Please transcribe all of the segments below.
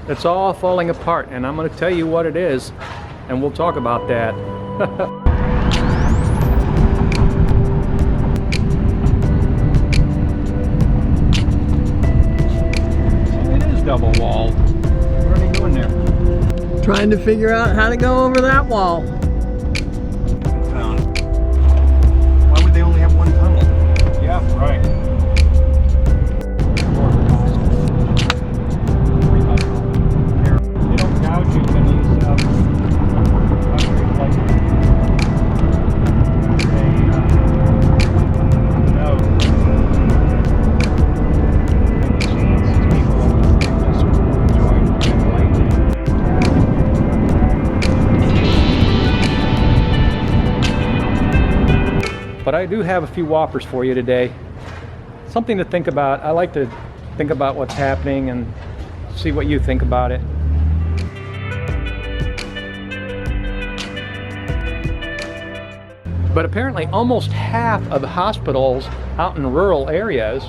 It's all falling apart, and I'm going to tell you what it is, and we'll talk about that. Double walled. What are they doing there? Trying to figure out how to go over that wall. Why would they only have one tunnel? Yeah, right. They don't gouge you in these countries like But I do have a few whoppers for you today. Something to think about. I like to think about what's happening and see what you think about it. But apparently almost half of the hospitals out in rural areas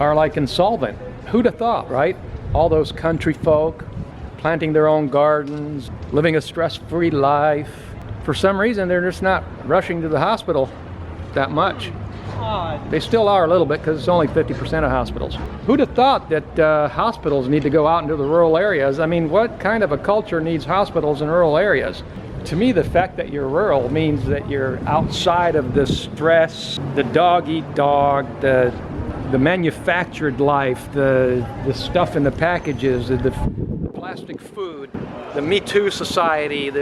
are like insolvent. Who'd have thought, right? All those country folk planting their own gardens, living a stress-free life. For some reason, they're just not rushing to the hospital that much. They still are a little bit because it's only 50% of hospitals. Who'd have thought that hospitals need to go out into the rural areas? I mean, what kind of a culture needs hospitals in rural areas? To me, the fact that you're rural means that you're outside of the stress, the dog-eat-dog, the manufactured life, the stuff in the packages, the plastic food, the Me Too society,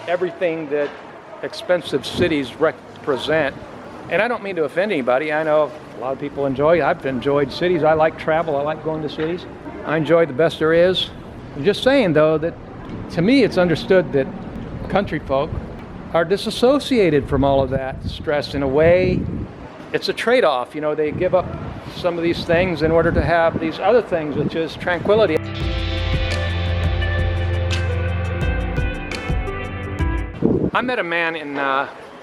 everything that expensive cities represent. And I don't mean to offend anybody. I know a lot of people I've enjoyed cities. I like travel. I like going to cities. I enjoy the best there is. I'm just saying, though, that to me it's understood that country folk are disassociated from all of that stress in a way. It's a trade-off. You know, they give up some of these things in order to have these other things, which is tranquility. I met a man in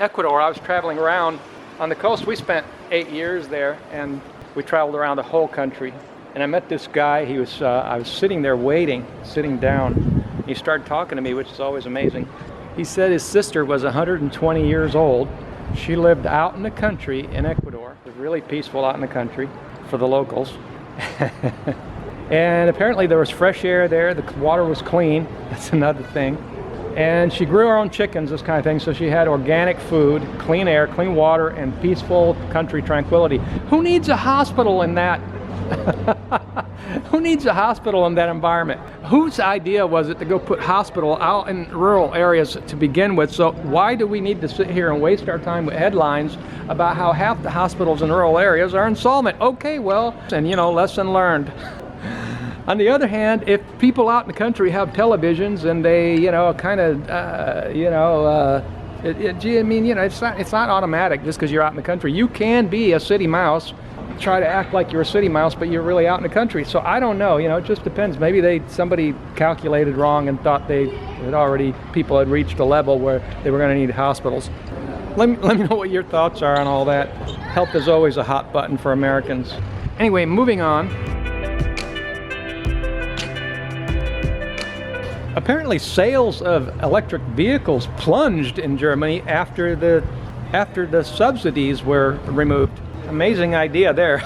Ecuador. I was traveling around on the coast. We spent 8 years there, and we traveled around the whole country. And I met this guy. I was sitting there sitting down. He started talking to me, which is always amazing. He said his sister was 120 years old. She lived out in the country in Ecuador. It was really peaceful out in the country for the locals. And apparently there was fresh air there. The water was clean. That's another thing. And she grew her own chickens, this kind of thing, so she had organic food, clean air, clean water, and peaceful country tranquility. Who needs a hospital in that? Who needs a hospital in that environment? Whose idea was it to go put hospital out in rural areas to begin with? So why do we need to sit here and waste our time with headlines about how half the hospitals in rural areas are insolvent? Okay, well, and lesson learned. On the other hand, if people out in the country have televisions and they, it's not automatic just because you're out in the country. You can be a city mouse, try to act like you're a city mouse, but you're really out in the country. So I don't know, it just depends. Maybe somebody calculated wrong and thought people had reached a level where they were going to need hospitals. Let me know what your thoughts are on all that. Health is always a hot button for Americans. Anyway, moving on. Apparently sales of electric vehicles plunged in Germany after the subsidies were removed. Amazing idea there.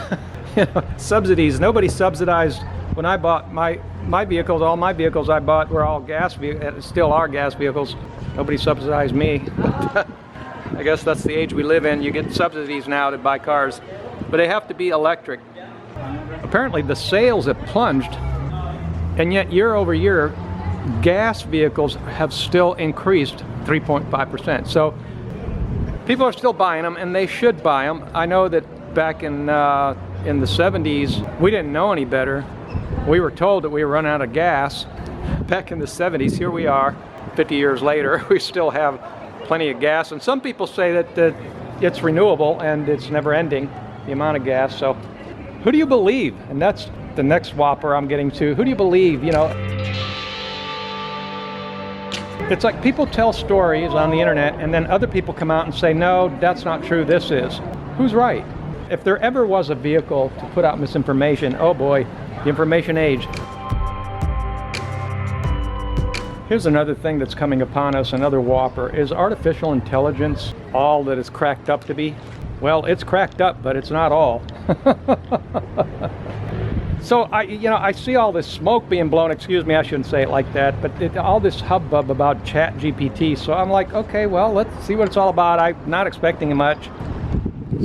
Subsidies. Nobody subsidized when I bought my vehicles. All my vehicles I bought were all gas vehicles, still are gas vehicles. Nobody subsidized me. I guess that's the age we live in. You get subsidies now to buy cars, but they have to be electric. Apparently the sales have plunged, and yet year over year, gas vehicles have still increased 3.5%. So people are still buying them, and they should buy them. I know that back in the 70s, we didn't know any better. We were told that we were running out of gas. Back in the 70s, here we are, 50 years later, we still have plenty of gas. And some people say that it's renewable and it's never ending, the amount of gas. So who do you believe? And that's the next whopper I'm getting to. Who do you believe? It's like people tell stories on the internet and then other people come out and say, no, that's not true, this is. Who's right? If there ever was a vehicle to put out misinformation, oh boy, the information age. Here's another thing that's coming upon us, another whopper. Is artificial intelligence all that it's cracked up to be? Well, it's cracked up, but it's not all. So I see all this smoke being blown. Excuse me, I shouldn't say it like that, but all this hubbub about Chat GPT. So I'm like, okay, well, let's see what it's all about. I'm not expecting much.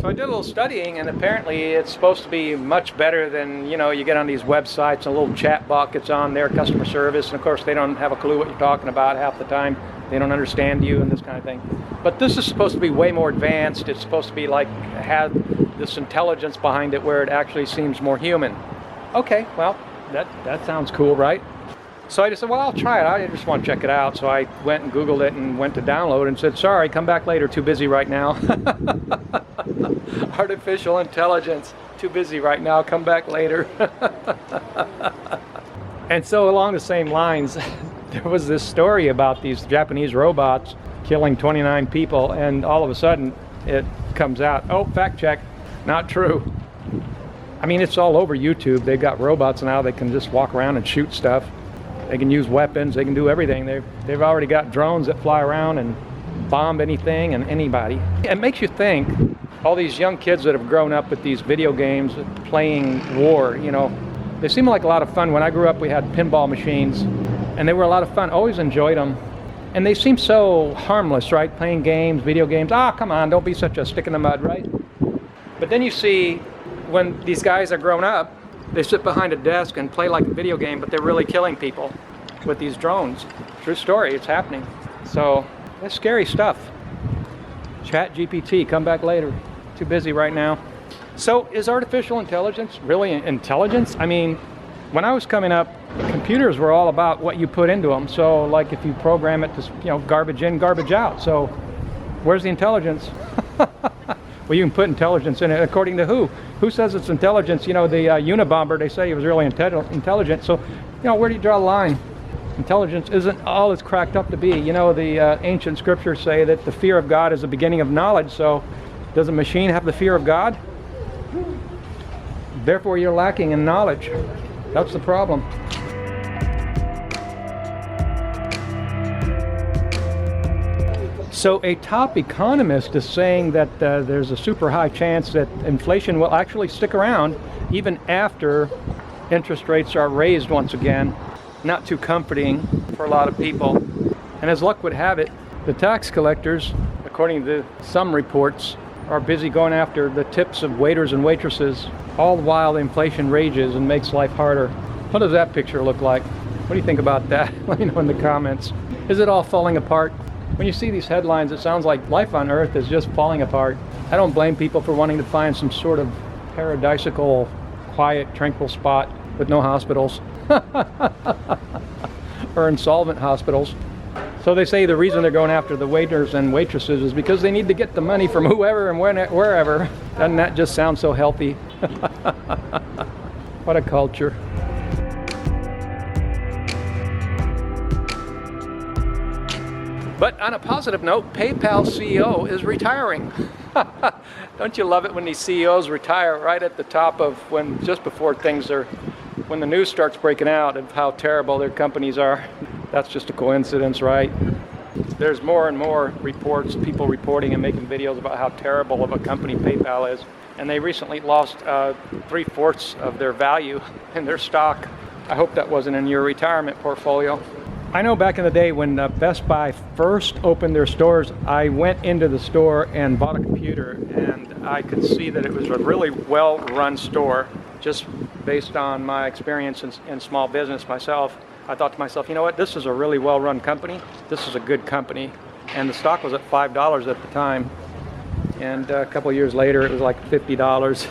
So I did a little studying, and apparently it's supposed to be much better than, you get on these websites, a little chat bot gets on there, customer service, and of course they don't have a clue what you're talking about half the time. They don't understand you and this kind of thing. But this is supposed to be way more advanced. It's supposed to be like, have this intelligence behind it where it actually seems more human. Okay, well, that sounds cool, right? So I just said, well, I'll try it. I just want to check it out. So I went and Googled it and went to download and said, sorry, come back later, too busy right now. Artificial intelligence, too busy right now, come back later. And so along the same lines, there was this story about these Japanese robots killing 29 people, and all of a sudden it comes out, oh, fact check, not true. I mean, it's all over YouTube. They've got robots now that can just walk around and shoot stuff. They can use weapons, they can do everything. They've already got drones that fly around and bomb anything and anybody. It makes you think, all these young kids that have grown up with these video games, playing war, they seem like a lot of fun. When I grew up, we had pinball machines, and they were a lot of fun. Always enjoyed them. And they seem so harmless, right? Playing games, video games. Ah, come on, don't be such a stick in the mud, right? But then you see, when these guys are grown up, they sit behind a desk and play like a video game, but they're really killing people with these drones. True story, it's happening. So, that's scary stuff. Chat GPT, come back later. Too busy right now. So, is artificial intelligence really intelligence? I mean, when I was coming up, computers were all about what you put into them. So, like if you program it to, garbage in, garbage out. So, where's the intelligence? Well, you can put intelligence in it according to who? Who says it's intelligence? The Unabomber, they say he was really intelligent. So, where do you draw the line? Intelligence isn't all it's cracked up to be. The ancient scriptures say that the fear of God is the beginning of knowledge. So, does a machine have the fear of God? Therefore, you're lacking in knowledge. That's the problem. So a top economist is saying that there's a super high chance that inflation will actually stick around even after interest rates are raised once again. Not too comforting for a lot of people. And as luck would have it, the tax collectors, according to some reports, are busy going after the tips of waiters and waitresses, all the while the inflation rages and makes life harder. What does that picture look like? What do you think about that? Let me know in the comments. Is it all falling apart? When you see these headlines, it sounds like life on Earth is just falling apart. I don't blame people for wanting to find some sort of paradisical, quiet, tranquil spot with no hospitals. Or insolvent hospitals. So they say the reason they're going after the waiters and waitresses is because they need to get the money from whoever and wherever. Doesn't that just sound so healthy? What a culture. But on a positive note, PayPal CEO is retiring. Don't you love it when these CEOs retire right at the top of just before when the news starts breaking out of how terrible their companies are? That's just a coincidence, right? There's more and more reports, people reporting and making videos about how terrible of a company PayPal is. And they recently lost 3/4 of their value in their stock. I hope that wasn't in your retirement portfolio. I know back in the day when Best Buy first opened their stores, I went into the store and bought a computer, and I could see that it was a really well-run store. Just based on my experience in small business myself, I thought to myself, you know what, this is a really well-run company. This is a good company. And the stock was at $5 at the time. And a couple of years later, it was like $50.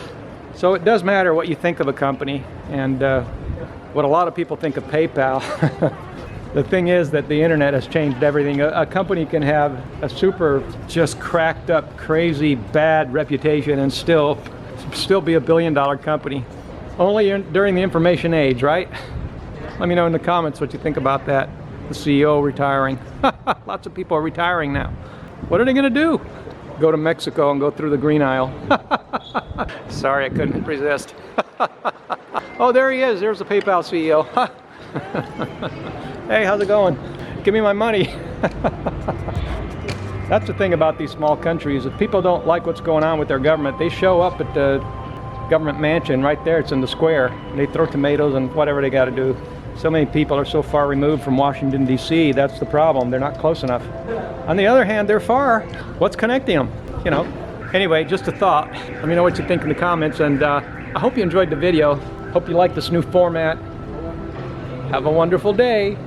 So it does matter what you think of a company, and what a lot of people think of PayPal. The thing is that the internet has changed everything. A company can have a super just cracked up, crazy, bad reputation and still be a billion-dollar company. Only during the information age, right? Let me know in the comments what you think about that. The CEO retiring. Lots of people are retiring now. What are they going to do? Go to Mexico and go through the green aisle. Sorry, I couldn't resist. Oh, there he is. There's the PayPal CEO. Hey, how's it going? give me my money. That's the thing about these small countries. If people don't like what's going on with their government, they show up at the government mansion right there. It's in the square. And they throw tomatoes and whatever they got to do. So many people are so far removed from Washington, D.C. That's the problem. They're not close enough. On the other hand, they're far. What's connecting them? You know. Anyway, just a thought. Let me know what you think in the comments. And I hope you enjoyed the video. Hope you like this new format. Have a wonderful day.